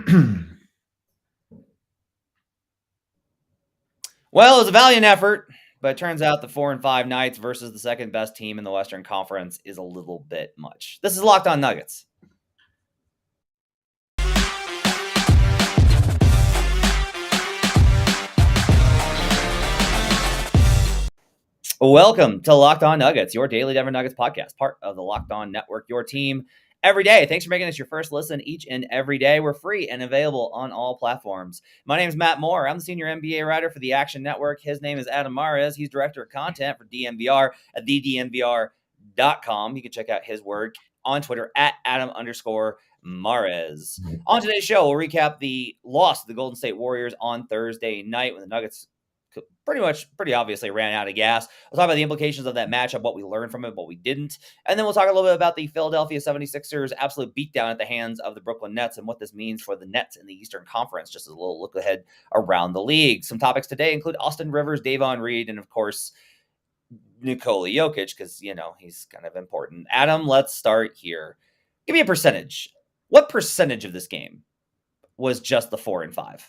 Well, it was a valiant effort, but it turns out the 4-5 Knights versus the second best team in the Western Conference is a little bit much. This is Locked On Nuggets. Welcome to Locked On Nuggets, your daily Denver Nuggets podcast, part of the Locked On Network, your team every day. Thanks for making us your first listen each and every day. We're free and available on all platforms. My name is Matt Moore. I'm the senior NBA writer for the Action Network. His name is Adam Mares. He's director of content for DNVR at thednvr.com. You can check out his work on Twitter at Adam_Mares. On today's show, we'll recap the loss to the Golden State Warriors on Thursday night when the Nuggets pretty obviously ran out of gas. We'll talk about the implications of that matchup, what we learned from it, what we didn't. And then we'll talk a little bit about the Philadelphia 76ers absolute beatdown at the hands of the Brooklyn Nets and what this means for the Nets in the Eastern Conference, just as a little look ahead around the league. Some topics today include Austin Rivers, Davon Reed, and of course, Nikola Jokic, because, he's kind of important. Adam, let's start here. Give me a percentage. What percentage of this game was just the 4-5?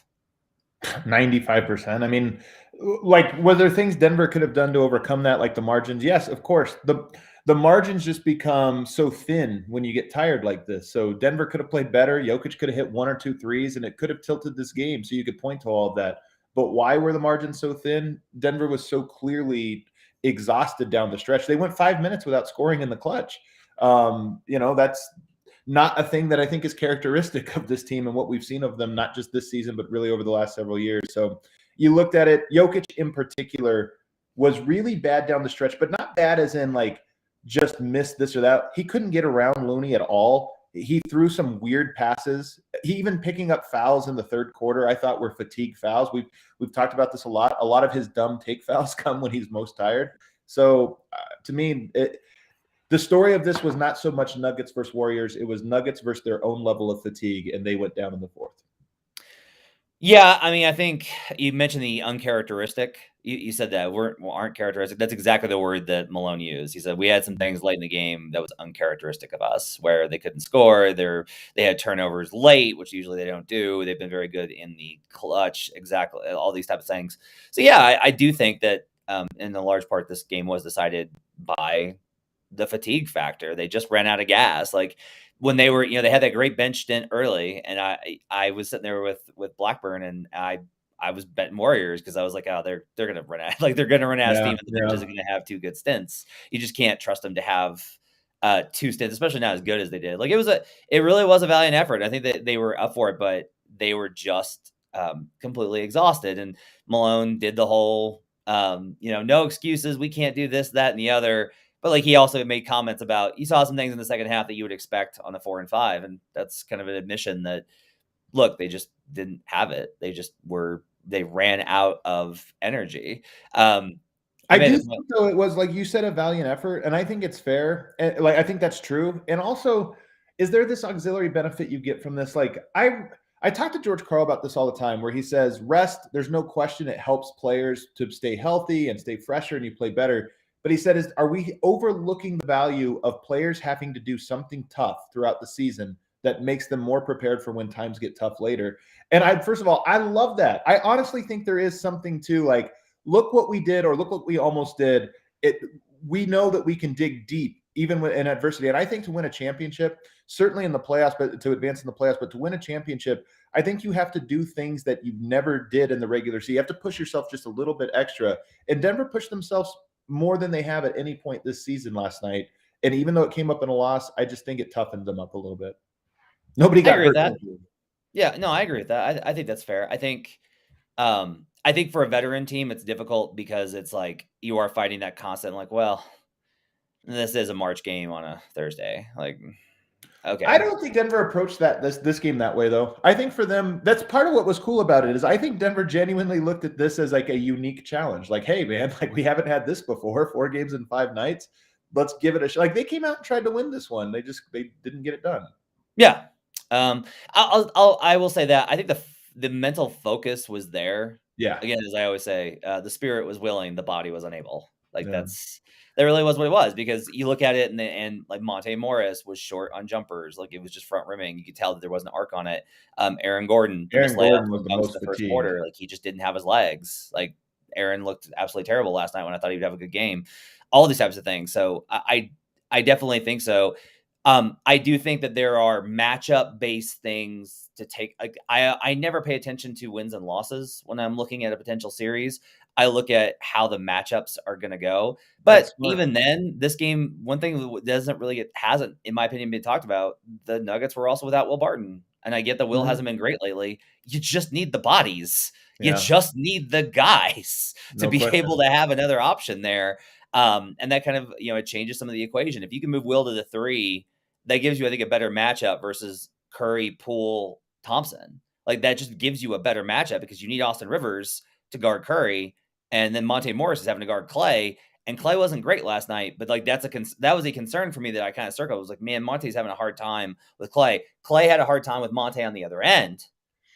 95%. I mean, were there things Denver could have done to overcome that, like the margins? Yes, of course. The margins just become so thin when you get tired like this. So Denver could have played better. Jokic could have hit 1 or 2 threes, and it could have tilted this game. So you could point to all of that. But why were the margins so thin? Denver was so clearly exhausted down the stretch. They went 5 minutes without scoring in the clutch. That's not a thing that I think is characteristic of this team and what we've seen of them, not just this season, but really over the last several years. So you looked at it, Jokic in particular was really bad down the stretch, but not bad as in just missed this or that. He couldn't get around Looney at all. He threw some weird passes. He even picking up fouls in the third quarter, I thought were fatigue fouls. We've talked about this a lot. A lot of his dumb take fouls come when he's most tired. So to me, the story of this was not so much Nuggets versus Warriors. It was Nuggets versus their own level of fatigue, and they went down in the fourth. Yeah, I mean, I think you mentioned the uncharacteristic. You said that aren't characteristic. That's exactly the word that Malone used. He said we had some things late in the game that was uncharacteristic of us, where they couldn't score. They had turnovers late, which usually they don't do. They've been very good in the clutch. Exactly, all these types of things. So yeah, I do think that in a large part this game was decided by the fatigue factor. They just ran out of gas. Like when they were, they had that great bench stint early, and I was sitting there with Blackburn, and I was betting Warriors because I was like, oh, they're gonna run out, they're gonna run out of steam, and the bench isn't gonna have 2 good stints. You just can't trust them to have 2 stints, especially not as good as they did. Like it really was a valiant effort. I think that they were up for it, but they were just completely exhausted. And Malone did the whole, no excuses. We can't do this, that, and the other. But he also made comments about, you saw some things in the second half that you would expect on the 4-5. And that's kind of an admission that, look, they just didn't have it. They ran out of energy. I do think, though, it was, like you said, a valiant effort. And I think it's fair. I think that's true. And also, is there this auxiliary benefit you get from this? I talk to George Karl about this all the time, where he says, rest, there's no question it helps players to stay healthy and stay fresher and you play better. But he said, are we overlooking the value of players having to do something tough throughout the season that makes them more prepared for when times get tough later? And first of all, I love that. I honestly think there is something to look what we did, or look what we almost did. We know that we can dig deep even in adversity. And I think to win a championship, certainly in the playoffs, but to advance in the playoffs, but to win a championship, I think you have to do things that you never did in the regular season. You have to push yourself just a little bit extra. And Denver pushed themselves more than they have at any point this season last night. And even though it came up in a loss, I just think it toughened them up a little bit. Nobody got hurt. That. Yeah, no, I agree with that. I think that's fair. I think for a veteran team, it's difficult because it's like you are fighting that constant, this is a March game on a Thursday. Okay. I don't think Denver approached this game that way, though. I think for them, that's part of what was cool about it, is I think Denver genuinely looked at this as a unique challenge. Hey, man, we haven't had this before, 4 games in 5 nights. Let's give it a shot. They came out and tried to win this one. They didn't get it done. Yeah. I will say that I think the mental focus was there. Yeah. Again, as I always say, the spirit was willing, the body was unable. Like Yeah. that really was what it was, because you look at it and like Monte Morris was short on jumpers. Like it was just front rimming. You could tell that there was an arc on it. Aaron Gordon, the missed Aaron layups Gordon was and the dunks in most the first fatigued. quarter. Like he just didn't have his legs. Like Aaron looked absolutely terrible last night when I thought he'd have a good game. All these types of things. So I definitely think so. I do think that there are matchup based things to take. Like I never pay attention to wins and losses when I'm looking at a potential series. I look at how the matchups are going to go. That's But smart. even then, this game, one thing that doesn't really hasn't, in my opinion, been talked about. The Nuggets were also without Will Barton, and I get that Will Mhm. hasn't been great lately. You just need the bodies. You Yeah, just need the guys to no be able question. to have another option there. And that kind of, it changes some of the equation. If you can move Will to the three, that gives you, I think, a better matchup versus Curry, Poole, Thompson. Like that just gives you a better matchup because you need Austin Rivers to guard Curry, and then Monte Morris is having to guard Clay. And Clay wasn't great last night, but like that was a concern for me that I kind of circled. I was like, man, Monte's having a hard time with Clay. Clay had a hard time with Monte on the other end,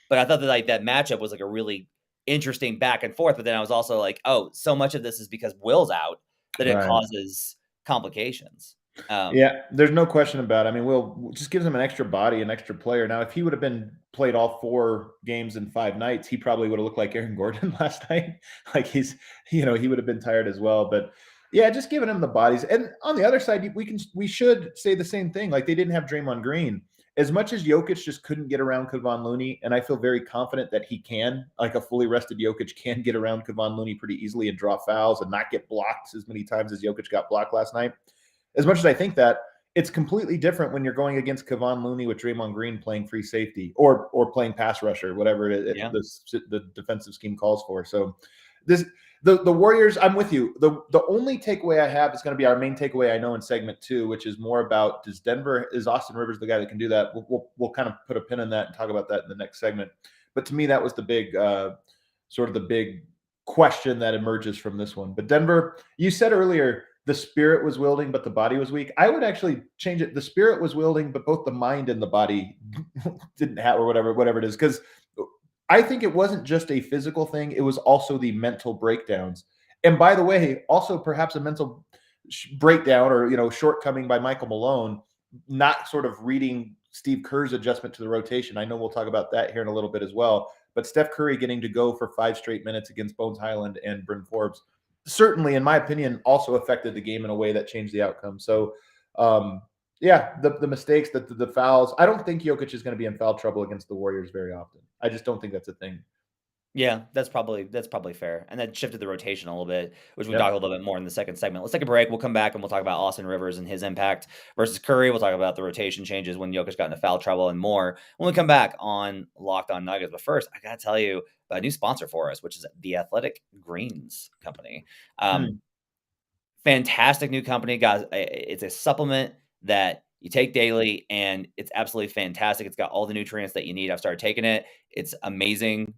but I thought that like that matchup was like a really interesting back and forth. But then I was also like, oh, so much of this is because Will's out that it Right. causes complications. Yeah, there's no question about it. I mean, Will just gives him an extra body, an extra player. Now, if he would have been played all 4 games in 5 nights, he probably would have looked like Aaron Gordon last night. Like he would have been tired as well. But yeah, just giving him the bodies. And on the other side, we should say the same thing. Like they didn't have Draymond Green. As much as Jokic just couldn't get around Kevon Looney, and I feel very confident that he can, like a fully rested Jokic can get around Kevon Looney pretty easily and draw fouls and not get blocked as many times as Jokic got blocked last night. As much as I think that, it's completely different when you're going against Kevon Looney with Draymond Green playing free safety or playing pass rusher, whatever Yeah. the defensive scheme calls for. So this the Warriors, I'm with you. The only takeaway I have is going to be our main takeaway, I know, in segment 2, which is more about is Austin Rivers the guy that can do that? We'll kind of put a pin in that and talk about that in the next segment. But to me, that was the big sort of the big question that emerges from this one. But Denver, you said earlier the spirit was wielding, but the body was weak. I would actually change it. The spirit was wielding, but both the mind and the body didn't have, or whatever it is. Because I think it wasn't just a physical thing; it was also the mental breakdowns. And by the way, also perhaps a mental breakdown or shortcoming by Michael Malone, not sort of reading Steve Kerr's adjustment to the rotation. I know we'll talk about that here in a little bit as well. But Steph Curry getting to go for 5 straight minutes against Bones Highland and Bryn Forbes certainly, in my opinion, also affected the game in a way that changed the outcome. So, yeah, the mistakes, the fouls. I don't think Jokic is going to be in foul trouble against the Warriors very often. I just don't think that's a thing. Yeah, that's probably fair. And that shifted the rotation a little bit, which we'll talk Yep. a little bit more in the second segment. Let's take a break. We'll come back and we'll talk about Austin Rivers and his impact versus Curry. We'll talk about the rotation changes when Jokic got into foul trouble and more when we come back on Locked On Nuggets. But first, I gotta tell you about a new sponsor for us, which is the Athletic Greens Company. Hmm. Fantastic new company, guys. It's a supplement that you take daily, and it's absolutely fantastic. It's got all the nutrients that you need. I've started taking it. It's amazing.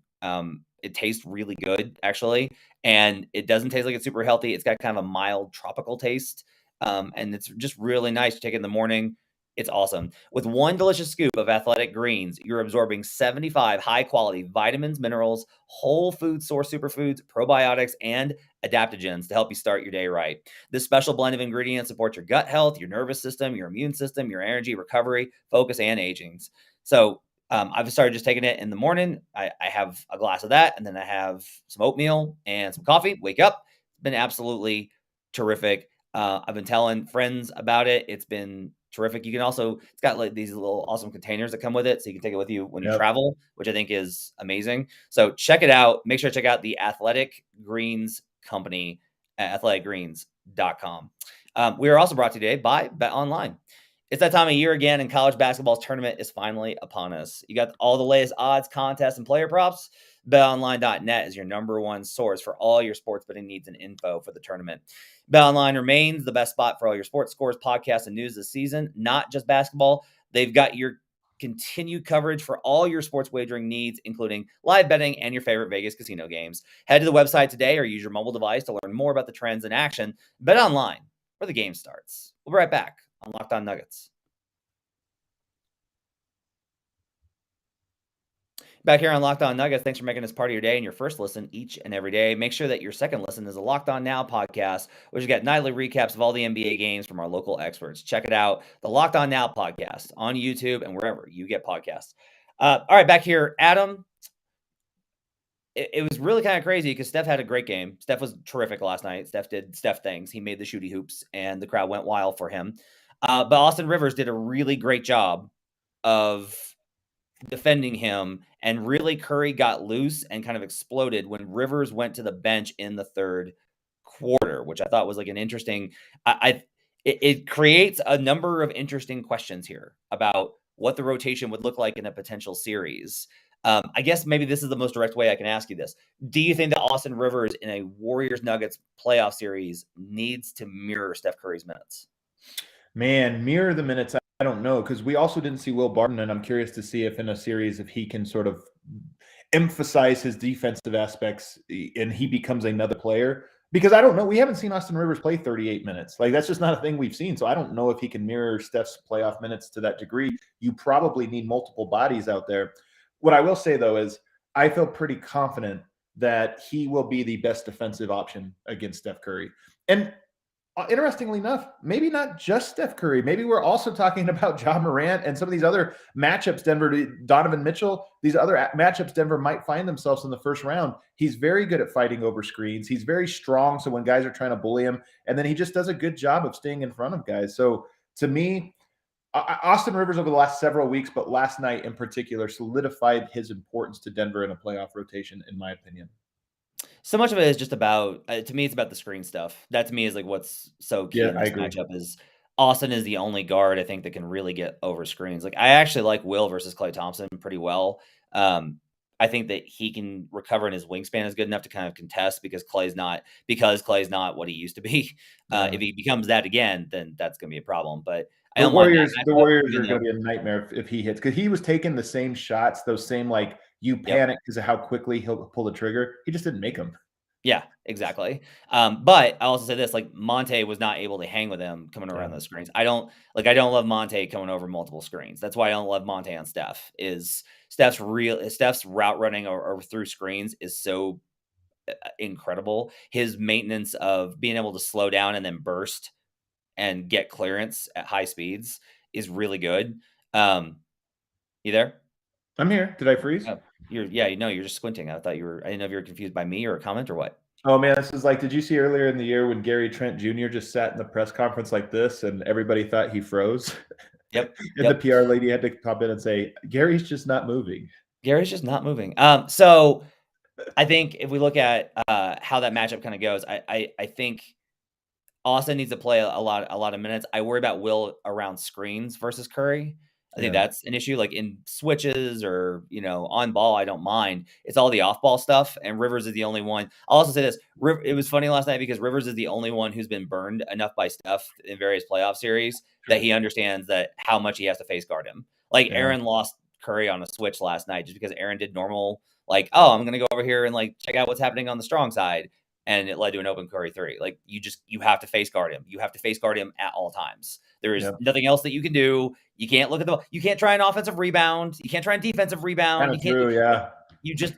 It tastes really good, actually, and it doesn't taste like it's super healthy. It's got kind of a mild tropical taste, and it's just really nice to take it in the morning. It's awesome. With one delicious scoop of Athletic Greens, you're absorbing 75 high-quality vitamins, minerals, whole food source superfoods, probiotics, and adaptogens to help you start your day right. This special blend of ingredients supports your gut health, your nervous system, your immune system, your energy, recovery, focus, and aging. So I've started just taking it in the morning. I have a glass of that, and then I have some oatmeal and some coffee. Wake up. It's been absolutely terrific. I've been telling friends about it. It's been terrific. You can also, it's got like these little awesome containers that come with it. So you can take it with you when you Yep. travel, which I think is amazing. So check it out. Make sure to check out the Athletic Greens Company at athleticgreens.com. We are also brought to you today by BetOnline. It's that time of year again, and college basketball's tournament is finally upon us. You got all the latest odds, contests, and player props. BetOnline.net is your number one source for all your sports betting needs and info for the tournament. BetOnline remains the best spot for all your sports scores, podcasts, and news this season, not just basketball. They've got your continued coverage for all your sports wagering needs, including live betting and your favorite Vegas casino games. Head to the website today or use your mobile device to learn more about the trends in action. Bet online, where the game starts. We'll be right back on Locked On Nuggets. Back here on Locked On Nuggets, thanks for making this part of your day and your first listen each and every day. Make sure that your second listen is a Locked On Now podcast, which has got nightly recaps of all the NBA games from our local experts. Check it out, the Locked On Now podcast on YouTube and wherever you get podcasts. All right, back here, Adam. It was really kind of crazy because Steph had a great game. Steph was terrific last night. Steph did Steph things. He made the shooty hoops, and the crowd went wild for him. But Austin Rivers did a really great job of defending him, and really Curry got loose and kind of exploded when Rivers went to the bench in the third quarter, which I thought was like an interesting. It creates a number of interesting questions here about what the rotation would look like in a potential series. I guess maybe this is the most direct way I can ask you this. Do you think that Austin Rivers in a Warriors Nuggets playoff series needs to mirror Steph Curry's minutes? Man, mirror the minutes. I don't know, because we also didn't see Will Barton, and I'm curious to see if in a series if he can sort of emphasize his defensive aspects and he becomes another player. Because I don't know, we haven't seen Austin Rivers play 38 minutes. Like, that's just not a thing we've seen. So I don't know if he can mirror Steph's playoff minutes to that degree. You probably need multiple bodies out there. What I will say, though, is I feel pretty confident that he will be the best defensive option against Steph Curry. And interestingly enough, maybe not just Steph Curry. Maybe we're also talking about Ja Morant and some of these other matchups, Donovan Mitchell, these other matchups Denver might find themselves in the first round. He's very good at fighting over screens. He's very strong. So when guys are trying to bully him, and then he just does a good job of staying in front of guys. So to me, Austin Rivers over the last several weeks, but last night in particular, solidified his importance to Denver in a playoff rotation, in my opinion. So much of it is just about, to me, it's about the screen stuff. That to me is like what's so key Yeah, in I this agree. matchup is Austin is the only guard I think that can really get over screens. Like I actually like Will versus Klay Thompson pretty well. I think that he can recover and his wingspan is good enough to kind of contest because Clay's not what he used to be. Yeah. If he becomes that again, then that's going to be a problem. But I The don't mind that Warriors, the matchup, Warriors even are going though, to be a nightmare if he hits, because he was taking the same shots, those same like you yep. panic because of how quickly he'll pull the trigger. He just didn't make them. Yeah, exactly. But I also say this, like Monte was not able to hang with him coming around Yeah. those screens. I don't love Monte coming over multiple screens. That's why I don't love Monte on Steph. Is Steph's route running or through screens is so incredible. His maintenance of being able to slow down and then burst and get clearance at high speeds is really good. You there? I'm here. Did I freeze? Oh, you're just squinting. I didn't know if you were confused by me or a comment or what. Oh man, this is like, did you see earlier in the year when Gary Trent Jr. just sat in the press conference like this and everybody thought he froze? Yep. And the PR lady had to pop in and say, Gary's just not moving. Gary's just not moving. So I think if we look at how that matchup kind of goes, I think Austin needs to play a lot of minutes. I worry about Will around screens versus Curry. I think Yeah. that's an issue. Like in switches or on ball, I don't mind. It's all the off ball stuff, and Rivers is the only one. I'll also say this: it was funny last night because Rivers is the only one who's been burned enough by Steph in various playoff series that he understands that how much he has to face guard him. Like Yeah. Aaron lost Curry on a switch last night just because Aaron did normal. Like, oh, I'm gonna go over here and like check out what's happening on the strong side, and it led to an open Curry three. Like you have to face guard him. You have to face guard him at all times. There is Yep. nothing else that you can do. You can't look at you can't try an offensive rebound. You can't try a defensive rebound. Kind You of can't. true. Yeah.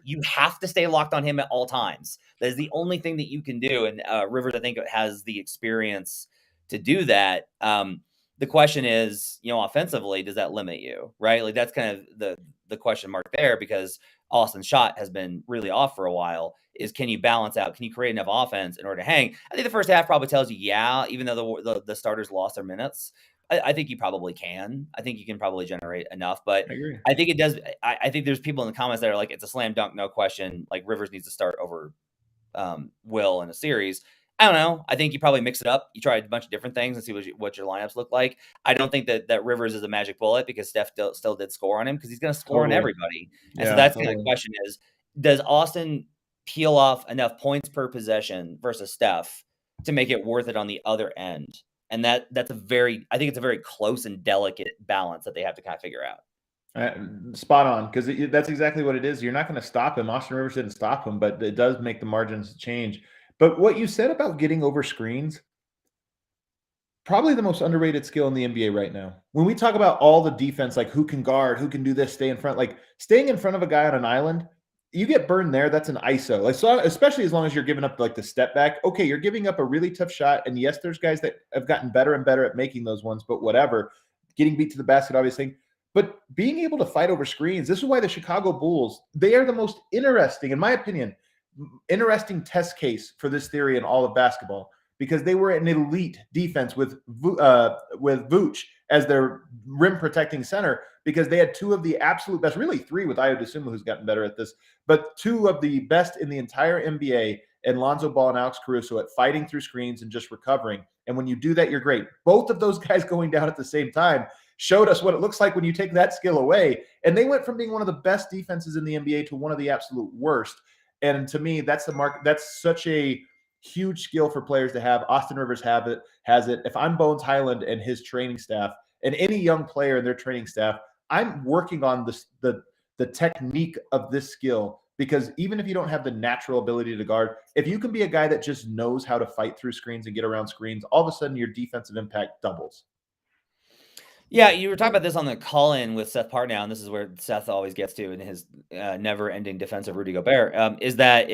You have to stay locked on him at all times. That is the only thing that you can do. And Rivers, I think, has the experience to do that. The question is, offensively, does that limit you? Right? Like that's kind of the question mark there because Austin's shot has been really off for a while. Is can you balance out? Can you create enough offense in order to hang? I think the first half probably tells you, yeah, even though the starters lost their minutes, I think you probably can. I think you can probably generate enough, but I agree. I think it does. I think there's people in the comments that are like, it's a slam dunk, no question. Like Rivers needs to start over Will in a series. I don't know. I think you probably mix it up. You try a bunch of different things and see what your lineups look like. I don't think that Rivers is a magic bullet because Steph still did score on him because he's going to score on Totally. everybody. And so Yeah. that's kind of the Totally. question is, does Austin peel off enough points per possession versus Steph to make it worth it on the other end? And I think it's a very close and delicate balance that they have to kind of figure out. Spot on, because that's exactly what it is. You're not going to stop him. Austin Rivers didn't stop him, but it does make the margins change. But what you said about getting over screens, probably the most underrated skill in the NBA right now. When we talk about all the defense, like who can guard, who can do this, stay in front, like staying in front of a guy on an island, you get burned there. That's an ISO. Like so, especially as long as you're giving up like the step back. Okay, you're giving up a really tough shot, and yes, there's guys that have gotten better and better at making those ones. But whatever, getting beat to the basket, obviously. But being able to fight over screens, this is why the Chicago Bulls, they are the most interesting, in my opinion, interesting test case for this theory in all of basketball because they were an elite defense with Vooch as their rim protecting center because they had two of the absolute best, really three with Ayo Dosunmu, who's gotten better at this, but two of the best in the entire NBA, and Lonzo Ball and Alex Caruso at fighting through screens and just recovering. And when you do that, you're great. Both of those guys going down at the same time showed us what it looks like when you take that skill away. And they went from being one of the best defenses in the NBA to one of the absolute worst. And to me, that's the mark. That's such a huge skill for players to have. Austin Rivers has it. If I'm Bones Highland and his training staff, and any young player in their training staff, I'm working on the technique of this skill because even if you don't have the natural ability to guard, if you can be a guy that just knows how to fight through screens and get around screens, all of a sudden your defensive impact doubles. Yeah, you were talking about this on the call-in with Seth Partnow, and this is where Seth always gets to in his never-ending defense of Rudy Gobert. Is that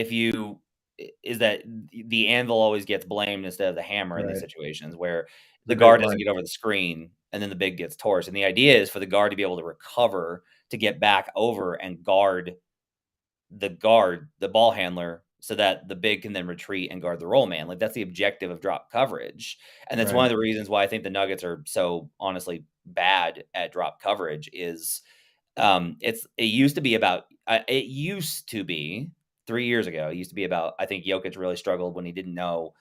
the anvil always gets blamed instead of the hammer in these Right. situations where the The great guard doesn't line. get over the screen and then the big gets torched. And the idea is for the guard to be able to recover to get back over and guard, the ball handler, so that the big can then retreat and guard the roll man. Like that's the objective of drop coverage. And that's one Right. of the reasons why I think the Nuggets are so honestly bad at drop coverage is it used to be 3 years ago. It used to be about I think Jokic really struggled when he didn't know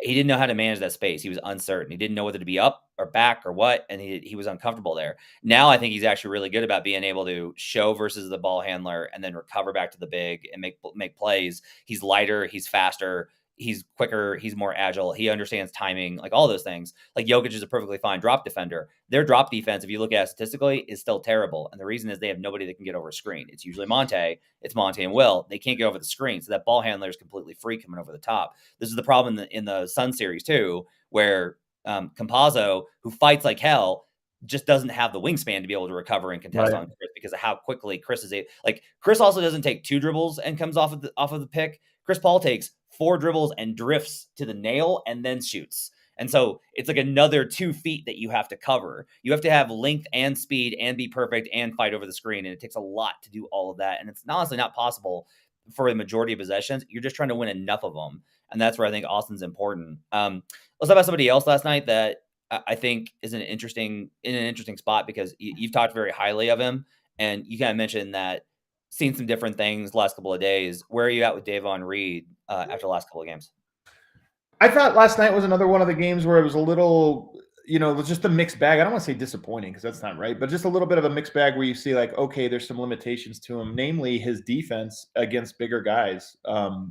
how to manage that space. He was uncertain. He didn't know whether to be up or back or what, and he was uncomfortable there. Now I think he's actually really good about being able to show versus the ball handler and then recover back to the big and make plays. He's lighter, he's faster, he's quicker, he's more agile. He understands timing, like all those things. Like Jokic is a perfectly fine drop defender. Their drop defense, if you look at it statistically, is still terrible. And the reason is they have nobody that can get over a screen. It's usually Monte, it's Monte and Will. They can't get over the screen, so that ball handler is completely free coming over the top. This is the problem in the Sun series too, where Campazzo, who fights like hell, just doesn't have the wingspan to be able to recover and contest Right. on Chris because of how quickly Chris is like Chris also doesn't take 2 dribbles and comes off of the pick. Chris Paul takes 4 dribbles and drifts to the nail and then shoots. And so it's like another 2 feet that you have to cover. You have to have length and speed and be perfect and fight over the screen. And it takes a lot to do all of that. And it's honestly not possible for the majority of possessions. You're just trying to win enough of them. And that's where I think Austin's important. Let's talk about somebody else last night that I think is in an interesting spot because you've talked very highly of him. And you kind of mentioned that seen some different things the last couple of days. Where are you at with Davon Reed after the last couple of games? I thought last night was another one of the games where it was a little, it was just a mixed bag. I don't want to say disappointing because that's not right, but just a little bit of a mixed bag where you see like, okay, there's some limitations to him, namely his defense against bigger guys.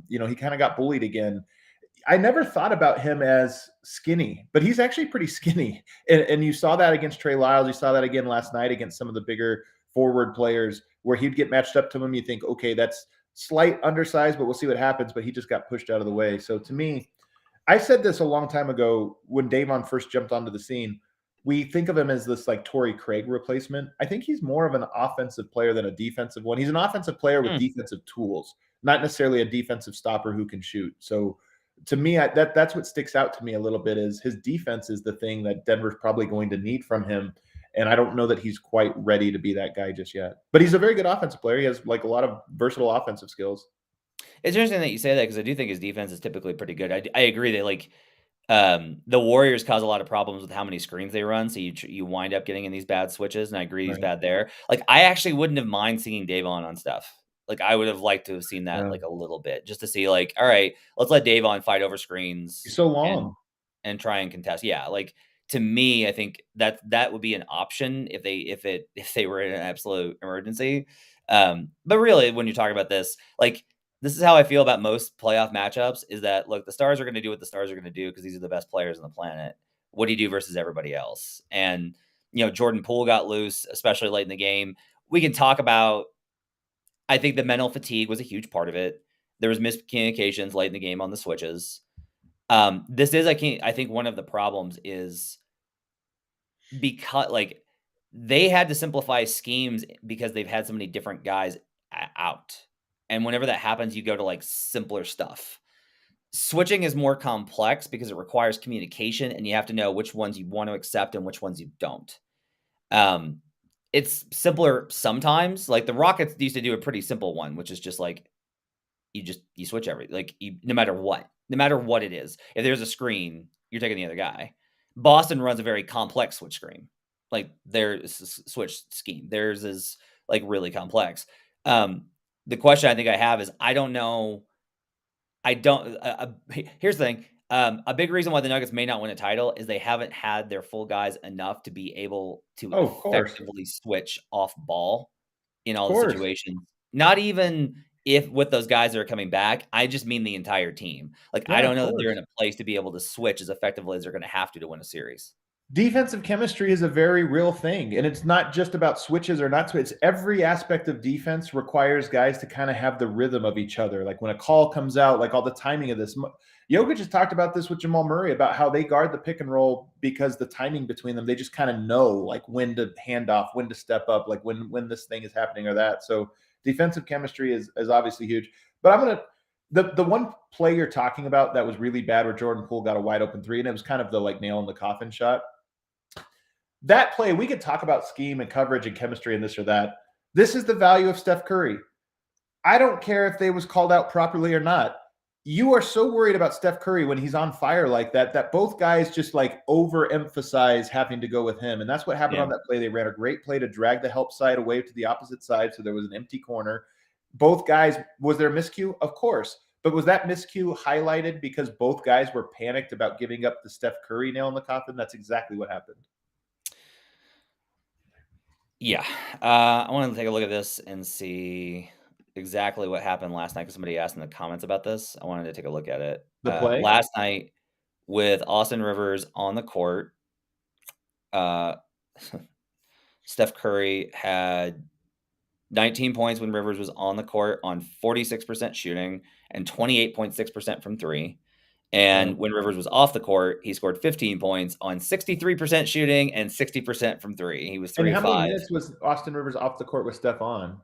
He kind of got bullied again. I never thought about him as skinny, but he's actually pretty skinny. And you saw that against Trey Lyles. You saw that again last night against some of the bigger forward players where he'd get matched up to him. You think, okay, that's slight undersized, but we'll see what happens. But he just got pushed out of the way. So to me, I said this a long time ago when Davon first jumped onto the scene. We think of him as this like Torrey Craig replacement. I think he's more of an offensive player than a defensive one. He's an offensive player with defensive tools, not necessarily a defensive stopper who can shoot. So to me, that's what sticks out to me a little bit is his defense is the thing that Denver's probably going to need from him. And I don't know that he's quite ready to be that guy just yet. But he's a very good offensive player. He has like a lot of versatile offensive skills. It's interesting that you say that because I do think his defense is typically pretty good. I agree that the Warriors cause a lot of problems with how many screens they run, so you wind up getting in these bad switches, and I agree he's Right. bad there. Like I actually wouldn't have mind seeing Davon on stuff. Like I would have liked to have seen that Yeah. like a little bit just to see like, all right, let's let Davon fight over He's screens so and long. try and contest. Yeah, like to me, I think that would be an option if they were in an absolute emergency. But really, when you're talking about this, like this is how I feel about most playoff matchups: is that look, the stars are going to do what the stars are going to do because these are the best players on the planet. What do you do versus everybody else? And Jordan Poole got loose, especially late in the game. We can talk about. I think the mental fatigue was a huge part of it. There was miscommunications late in the game on the switches. This is, I think one of the problems is because like they had to simplify schemes because they've had so many different guys out. And whenever that happens, you go to like simpler stuff. Switching is more complex because it requires communication and you have to know which ones you want to accept and which ones you don't. Um, it's simpler sometimes. Like the Rockets used to do a pretty simple one, which is just like you switch everything. Like no matter what it is. If there's a screen, you're taking the other guy. Boston runs a very complex switch screen. Like their switch scheme. Theirs is like really complex. The question I think I have is I don't know. I don't. Here's the thing. A big reason why the Nuggets may not win a title is they haven't had their full guys enough to be able to Oh, of course. effectively switch off ball in Of all the course. situations. Not even if with those guys that are coming back. I just mean the entire team. Like I Yeah, don't of know that they're in course. a place to be able to switch as effectively as they're going to have to win a series. Defensive chemistry is a very real thing, and it's not just about switches or not switches. Every aspect of defense requires guys to kind of have the rhythm of each other. Like when a call comes out, like all the timing of this. Jokic has talked about this with Jamal Murray about how they guard the pick and roll because the timing between them, they just kind of know like when to hand off, when to step up, like when this thing is happening or that. So defensive chemistry is obviously huge. But I'm gonna the one play you're talking about that was really bad where Jordan Poole got a wide open three, and it was kind of the like nail in the coffin shot. That play, we could talk about scheme and coverage and chemistry and this or that. This is the value of Steph Curry. I don't care if they was called out properly or not. You are so worried about Steph Curry when he's on fire like that, that both guys just like overemphasize having to go with him. And that's what happened Yeah. on that play. They ran a great play to drag the help side away to the opposite side. So there was an empty corner. Both guys, was there a miscue? Of course. But was that miscue highlighted because both guys were panicked about giving up the Steph Curry nail in the coffin? That's exactly what happened. Yeah. I wanted to take a look at this and see exactly what happened last night because somebody asked in the comments about this. I wanted to take a look at it. The play? Last night with Austin Rivers on the court, uh, Steph Curry had 19 points when Rivers was on the court on 46% shooting and 28.6% from three. Yeah. And when Rivers was off the court, he scored 15 points on 63% shooting and 60% from three. He was And 3 of how many 5. minutes was Austin Rivers off the court with Steph on?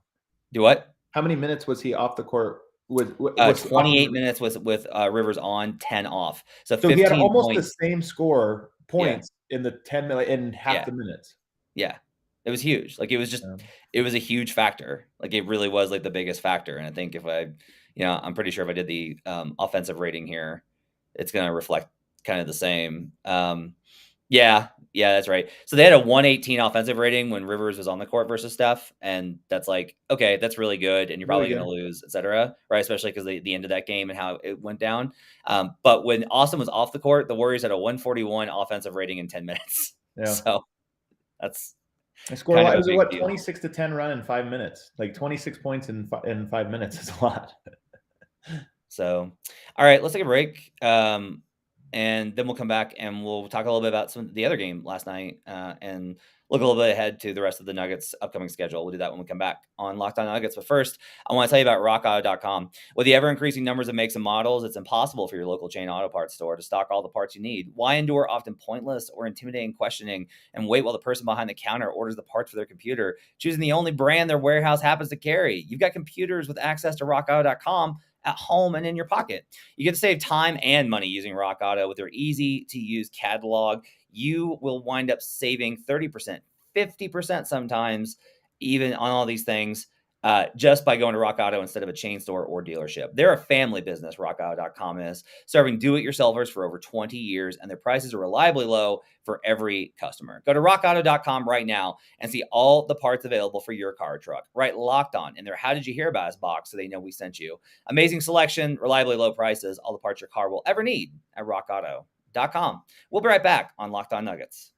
Do what? How many minutes was he off the court with Austin 28 Rivers? minutes was with Rivers on, 10 off. So So he had 15 almost the points. same score Yeah. points in the 10 minute in half Yeah. the minutes. Yeah. It was huge. Like, Yeah. it was a huge factor. Like, it really was, like, the biggest factor, and I think if I'm pretty sure if I did the, offensive rating here, it's gonna reflect kinda the same. Yeah, that's right. So they had a 118 offensive rating when Rivers was on the court versus Steph, and that's like, okay, that's really good, and you're Really probably gonna good. lose, etcetera, right? Especially because the end of that game and how it went down. But when Austin was off the court, the Warriors had a 141 offensive rating in 10 minutes. Yeah. So that's They scored a kind lot. of It a was a big what, deal. 26 to 10 run in 5 minutes. Like 26 points in 5 minutes is a lot. So, all right, let's take a break. And then we'll come back and we'll talk a little bit about some of the other game last night and look a little bit ahead to the rest of the Nuggets' upcoming schedule. We'll do that when we come back on Locked On Nuggets. But first, I want to tell you about RockAuto.com. With the ever-increasing numbers of makes and models, it's impossible for your local chain auto parts store to stock all the parts you need. Why endure often pointless or intimidating questioning and wait while the person behind the counter orders the parts for their computer, choosing the only brand their warehouse happens to carry? You've got computers with access to RockAuto.com at home and in your pocket. You get to save time and money using Rock Auto with their easy-to-use catalog. You will wind up saving 30%, 50% sometimes, even on all these things, just by going to Rock Auto instead of a chain store or dealership. They're a family business, RockAuto.com is, serving do-it-yourselfers for over 20 years, and their prices are reliably low for every customer. Go to RockAuto.com right now and see all the parts available for your car or truck. Right, Locked On in their How Did You Hear About Us box so they know we sent you. Amazing selection, reliably low prices, all the parts your car will ever need at RockAuto.com. We'll be right back on Locked On Nuggets.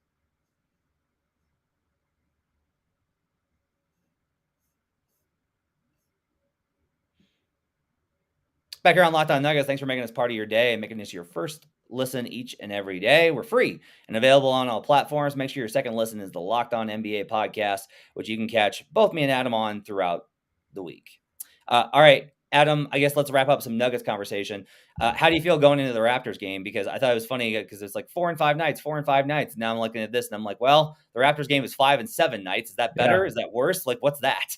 Back here on Locked On Nuggets, thanks for making us part of your day and making this your first listen each and every day. We're free and available on all platforms. Make sure your second listen is the Locked On NBA podcast, which you can catch both me and Adam on throughout the week. All right. Adam, I guess let's wrap up some Nuggets conversation. How do you feel going into the Raptors game? Because I thought it was funny because it's like 4 and 5 nights, 4 and 5 nights. Now I'm looking at this and I'm like, well, the Raptors game is 5 and 7 nights. Is that better? Yeah. Is that worse? Like, what's that?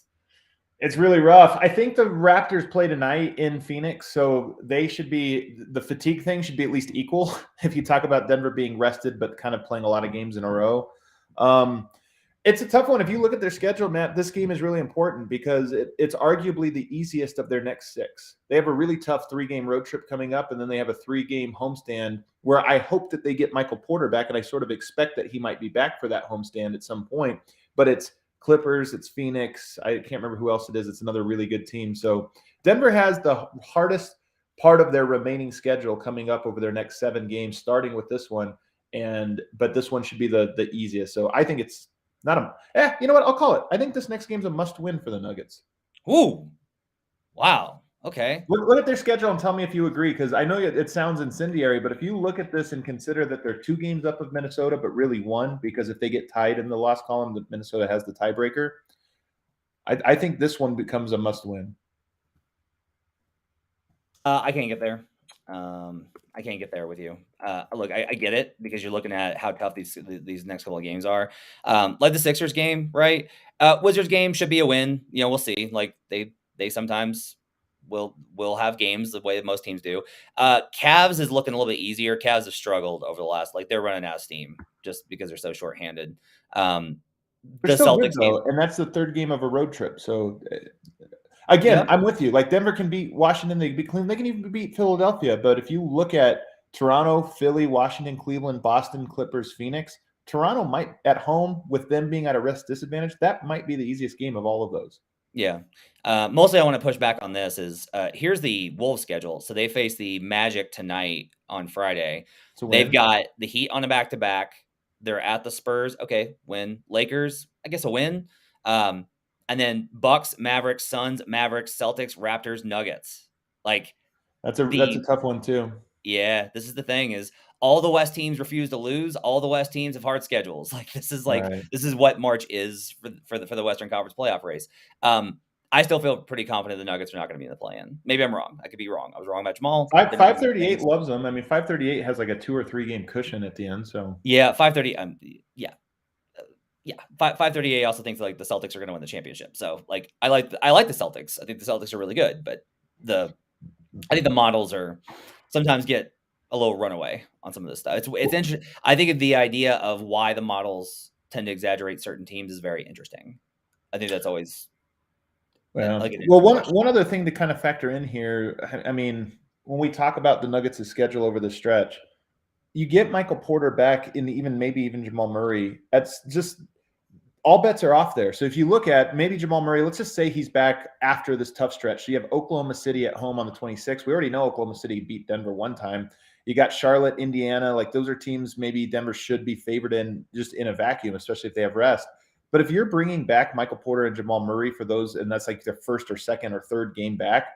It's really rough. I think the Raptors play tonight in Phoenix, so they should be the fatigue thing should be at least equal. If you talk about Denver being rested but kind of playing a lot of games in a row, it's a tough one. If you look at their schedule, Matt, this game is really important because it's arguably the easiest of their next 6. They have a really tough 3-game road trip coming up, and then they have a 3-game homestand where I hope that they get Michael Porter back, and I sort of expect that he might be back for that homestand at some point. But it's Clippers, it's Phoenix. I can't remember who else it is. It's another really good team. So Denver has the hardest part of their remaining schedule coming up over their next 7 games, starting with this one. But this one should be the easiest. So I think it's not a. You know what? I'll call it. I think this next game's a must-win for the Nuggets. Ooh, wow. Okay. Look at their schedule and tell me if you agree, because I know it sounds incendiary, but if you look at this and consider that they're 2 games up of Minnesota, but really 1, because if they get tied in the loss column, that Minnesota has the tiebreaker. I think this one becomes a must-win. I can't get there. I can't get there with you. Look, I get it because you're looking at how tough these next couple of games are. Like the Sixers game, right? Wizards game should be a win. You know, we'll see. Like they sometimes will have games the way that most teams do. Cavs is looking a little bit easier. Cavs have struggled over the last, like they're running out of steam just because they're so shorthanded. They're The still good Celtics though, game, and that's the 3rd game of a road trip. So again, yeah, I'm with you. Like Denver can beat Washington, they can beat Cleveland, they can even beat Philadelphia. But if you look at Toronto, Philly, Washington, Cleveland, Boston, Clippers, Phoenix, Toronto might at home with them being at a rest disadvantage, that might be the easiest game of all of those. yeah. Mostly I want to push back on this is here's the Wolves schedule. So they face the Magic tonight on Friday. So They've got the Heat on a back-to-back. They're at the Spurs. Okay, win. Lakers, I guess a win. And then Bucks, Mavericks, Suns, Mavericks, Celtics, Raptors, Nuggets. Like that's a tough one too. yeah, this is the thing is all the West teams refuse to lose. All the West teams have hard schedules. Right. This is what March is for the Western Conference playoff race. I still feel pretty confident the Nuggets are not going to be in the play-in. Maybe I'm wrong. I could be wrong. I was wrong about Jamal. 538 loves them. I mean, 538 has like a 2 or 3 game cushion at the end. So yeah, 530. Yeah, 538 also thinks like the Celtics are going to win the championship. So like I like the Celtics. I think the Celtics are really good, but I think the models are sometimes get a little runaway on some of this stuff. It's interesting. I think the idea of why the models tend to exaggerate certain teams is very interesting. I think that's always well, like one other thing to kind of factor in here. I mean, when we talk about the Nuggets' schedule over the stretch, you get Michael Porter back in maybe even Jamal Murray. That's just all bets are off there. So if you look at maybe Jamal Murray, let's just say he's back after this tough stretch. So you have Oklahoma City at home on the 26th. We already know Oklahoma City beat Denver one time. You got Charlotte, Indiana. Like those are teams maybe Denver should be favored in just in a vacuum, especially if they have rest. But if you're bringing back Michael Porter and Jamal Murray for those, and that's like their first or second or third game back,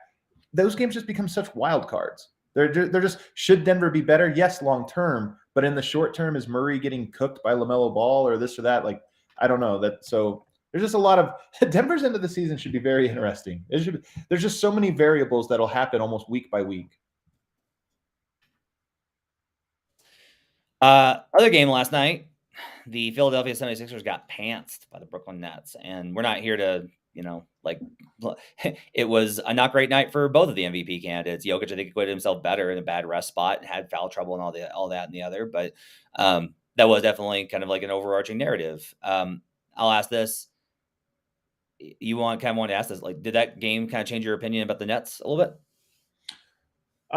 those games just become such wild cards. They're just should Denver be better? Yes, long term, but in the short term, is Murray getting cooked by LaMelo Ball or this or that? Like I don't know that. So there's just a lot of Denver's end of the season should be very interesting. There's just so many variables that'll happen almost week by week. Other game last night, the Philadelphia 76ers got pantsed by the Brooklyn Nets, and we're not here to, it was a not great night for both of the MVP candidates. Jokic, I think, acquitted himself better in a bad rest spot and had foul trouble and all that and the other, but that was definitely kind of like an overarching narrative. I'll ask this. You want to ask this, like, did that game kind of change your opinion about the Nets a little bit?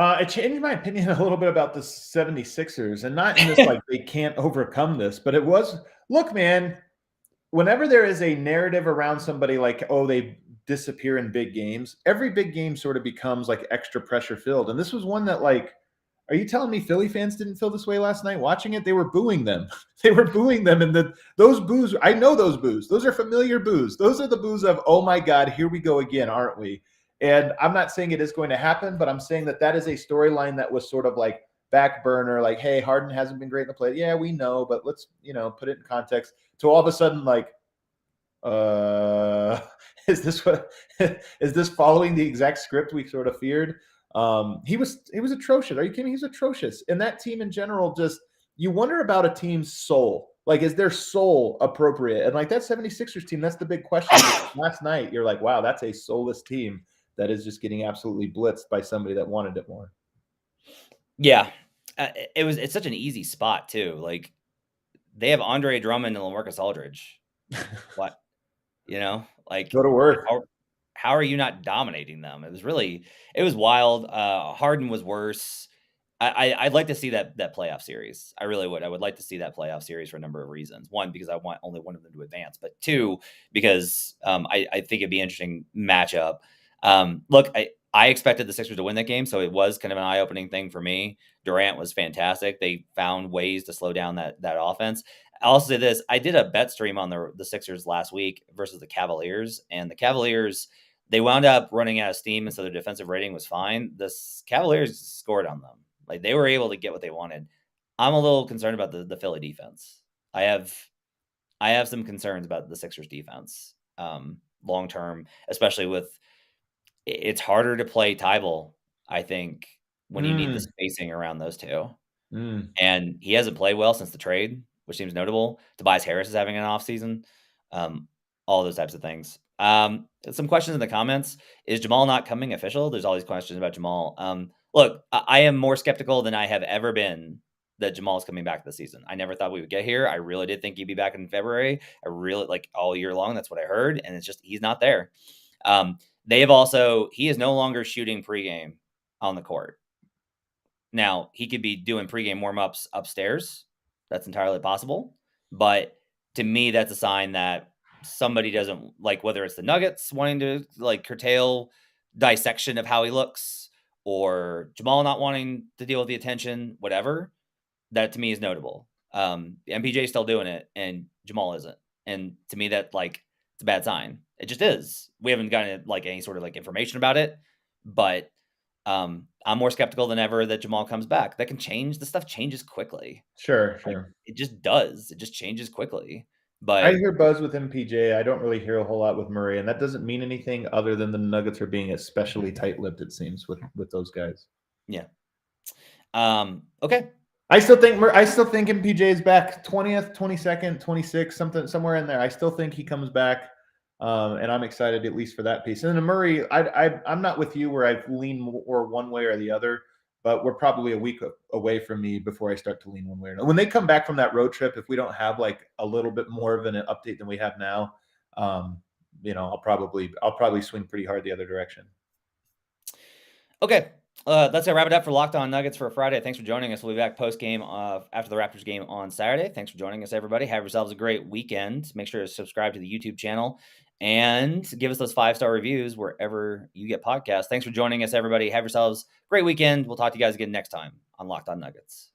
It changed my opinion a little bit about the 76ers, and not in this like they can't overcome this, but it was, look, man, whenever there is a narrative around somebody like, oh, they disappear in big games, every big game sort of becomes like extra pressure filled. And this was one that, like, are you telling me Philly fans didn't feel this way last night watching it? They were booing them. They were booing them. And those boos, I know those boos. Those are familiar boos. Those are the boos of, oh my God, here we go again, aren't we? And I'm not saying it is going to happen, but I'm saying that is a storyline that was sort of like back burner, like, hey, Harden hasn't been great in the play. Yeah, we know, but let's, put it in context. So all of a sudden, like, Uh, is this what is this following the exact script we sort of feared? He was atrocious. Are you kidding me? He's atrocious. And that team in general, just you wonder about a team's soul. Like, is their soul appropriate? And like that 76ers team, that's the big question. Last night, you're like, wow, that's a soulless team that is just getting absolutely blitzed by somebody that wanted it more. Yeah. It's such an easy spot too. Like they have Andre Drummond and LaMarcus Aldridge. What? You know, like Go to work. how are you not dominating them? It was wild. Harden was worse. I'd like to see that playoff series. I really would. I would like to see that playoff series for a number of reasons. One, because I want only one of them to advance, but two, because I think it'd be an interesting matchup. Look, I expected the Sixers to win that game, so it was kind of an eye-opening thing for me. Durant was fantastic. They found ways to slow down that offense. I'll also say this: I did a bet stream on the Sixers last week versus the Cavaliers, and the Cavaliers they wound up running out of steam, and so their defensive rating was fine. The Cavaliers scored on them; like they were able to get what they wanted. I'm a little concerned about the Philly defense. I have some concerns about the Sixers defense long term, especially with it's harder to play Tybal. I think when you need the Mm, spacing around those two. mm. And he hasn't played well since the trade, which seems notable. Tobias Harris is having an off season. All those types of things. Some questions in the comments. Is Jamal not coming official? There's all these questions about Jamal. Look, I am more skeptical than I have ever been that Jamal's coming back this season. I never thought we would get here. I really did think he'd be back in February. I really like all year long. That's what I heard. And it's just, he's not there. He is no longer shooting pregame on the court. Now, he could be doing pregame warm-ups upstairs. That's entirely possible. But to me, that's a sign that somebody doesn't like, whether it's the Nuggets wanting to like curtail dissection of how he looks or Jamal not wanting to deal with the attention, whatever. That to me is notable. MPJ is still doing it and Jamal isn't. And to me, that like it's a bad sign. It just is. We haven't gotten like any sort of like information about it, but I'm more skeptical than ever that Jamal comes back. That can change. The stuff changes quickly. Sure, Like sure. it just does. It just changes quickly. I But hear buzz with MPJ. I don't really hear a whole lot with Murray, and that doesn't mean anything other than the Nuggets are being especially tight-lipped. It seems with those guys. yeah. Okay. I still think MPJ is back 20th, 22nd, 26th, somewhere in there. I still think he comes back, and I'm excited at least for that piece. And then Murray, I'm not with you where I lean more one way or the other, but we're probably a week away from me before I start to lean one way or another. When they come back from that road trip, if we don't have like a little bit more of an update than we have now, I'll probably swing pretty hard the other direction. Okay. That's gonna wrap it up for Locked On Nuggets for a Friday. Thanks for joining us. We'll be back post game after the Raptors game on Saturday. Thanks for joining us, everybody. Have yourselves a great weekend. Make sure to subscribe to the YouTube channel and give us those 5-star reviews wherever you get podcasts. Thanks for joining us, everybody. Have yourselves a great weekend. We'll talk to you guys again next time on Locked On Nuggets.